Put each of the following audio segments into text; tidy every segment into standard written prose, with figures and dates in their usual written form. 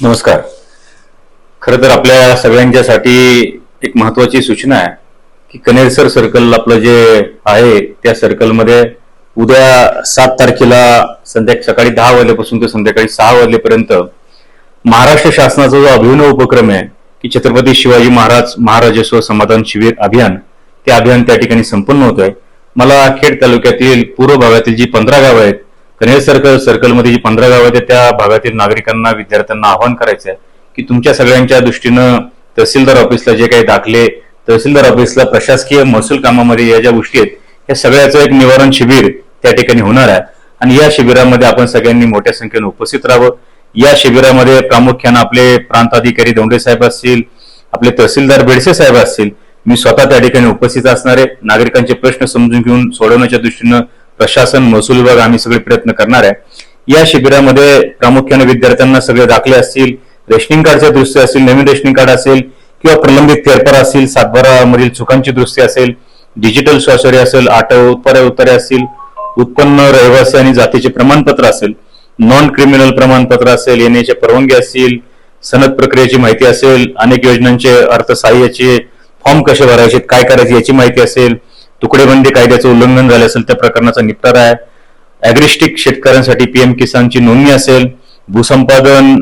नमस्कार. खरं तर आपल्या सगळ्यांच्यासाठी एक महत्वाची सूचना आहे की कनेरसर सर्कल आपलं जे आहे त्या सर्कलमध्ये उद्या 7 तारखेला सकाळी 10 वाजल्यापासून ते संध्याकाळी 6 वाजल्यापर्यंत महाराष्ट्र शासनाचा जो अभिनव उपक्रम आहे की छत्रपती शिवाजी महाराज महाराजस्व समाधान शिबिर अभियान, ते अभियान त्या ठिकाणी संपन्न होत आहे. मला खेड तालुक्यातील पूर्व भागातील जी 15 गावं आहेत, कनेर सर्कलमध्ये जी 15 गावं आहेत, त्या भागातील नागरिकांना विद्यार्थ्यांना आवाहन करायचं आहे की तुमच्या सगळ्यांच्या दृष्टीनं तहसीलदार ऑफिसला जे काही दाखले, तहसीलदार ऑफिसला प्रशासकीय महसूल कामामध्ये या ज्या गोष्टी आहेत या सगळ्याचं एक निवारण शिबिर त्या ठिकाणी होणार आहे. आणि या शिबिरामध्ये आपण सगळ्यांनी मोठ्या संख्येने उपस्थित राहावं. या शिबिरामध्ये प्रामुख्याने आपले प्रांत अधिकारी दोंडे साहेब असतील, आपले तहसीलदार बेडसे साहेब असतील, मी स्वतः त्या ठिकाणी उपस्थित असणारे. नागरिकांचे प्रश्न समजून घेऊन सोडवण्याच्या दृष्टीनं प्रशासन, महसूल विभाग आम्ही सगळे प्रयत्न करणार आहे. या शिबिरामध्ये प्रामुख्याने विद्यार्थ्यांना सगळे दाखले असतील, रेशनिंग कार्डच्या दुरुस्ती असतील, नवीन रेशनिंग कार्ड असेल किंवा प्रलंबित फेरफार असतील, 7/12 मधील चुकांची दुरुस्ती असेल, डिजिटल स्वाक्षरी असेल, उत्तरे असतील, उत्पन्न, रहिवासी आणि जातीचे प्रमाणपत्र असेल, नॉन क्रिमिनल प्रमाणपत्र असेल, येण्याचे परवानगी असतील, सनद प्रक्रियेची माहिती असेल, अनेक योजनांचे अर्थसहाय्याचे फॉर्म कसे भरायचे, काय करायचे याची माहिती असेल, तुकडेबंदी कायद्याचं उल्लंघन झाले असेल त्या प्रकरणाचा निपटारा आहे, अॅग्रिस्टिक शेतकऱ्यांसाठी पीएम किसानची नोंदणी असेल, भूसंपादन,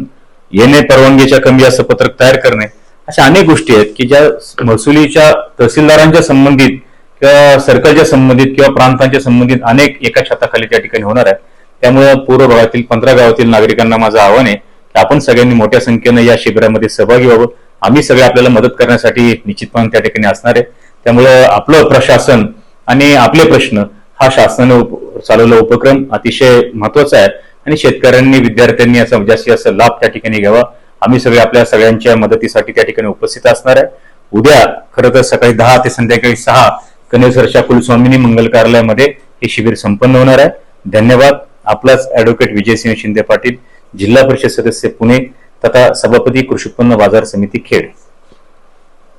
येणे परवानगीच्या कमी जास्त पत्रक तयार करणे, अशा अनेक गोष्टी आहेत की ज्या महसुलीच्या तहसीलदारांच्या संबंधित किंवा सर्कलच्या संबंधित किंवा प्रांतांच्या संबंधित अनेक एका छताखाली त्या ठिकाणी होणार आहे. त्यामुळे पूर्व भागातील 15 गावातील नागरिकांना माझं आव्हान आहे की आपण सगळ्यांनी मोठ्या संख्येनं या शिबिरामध्ये सहभागी व्हावं. आम्ही सगळे आपल्याला मदत करण्यासाठी निश्चितपणे त्या ठिकाणी असणार आहे. त्यामुळे आपलं प्रशासन आणि आपले प्रश्न हा शासनाने चालवलेला उपक्रम अतिशय महत्वाचा आहे आणि शेतकऱ्यांनी, विद्यार्थ्यांनी याचा जास्तीत जास्त लाभ त्या ठिकाणी घ्यावा. आम्ही सगळे आपल्या सगळ्यांच्या मदतीसाठी त्या ठिकाणी उपस्थित असणार आहे. उद्या खरं तर सकाळी 10 ते संध्याकाळी 6 कनेरसरच्या कुलस्वामिनी मंगल कार्यालयामध्ये हे शिबिर संपन्न होणार आहे. धन्यवाद. आपलाच ऍडव्होकेट विजयसिंह शिंदे पाटील, जिल्हा परिषद सदस्य पुणे तथा सभापती कृषी उत्पन्न बाजार समिती खेड.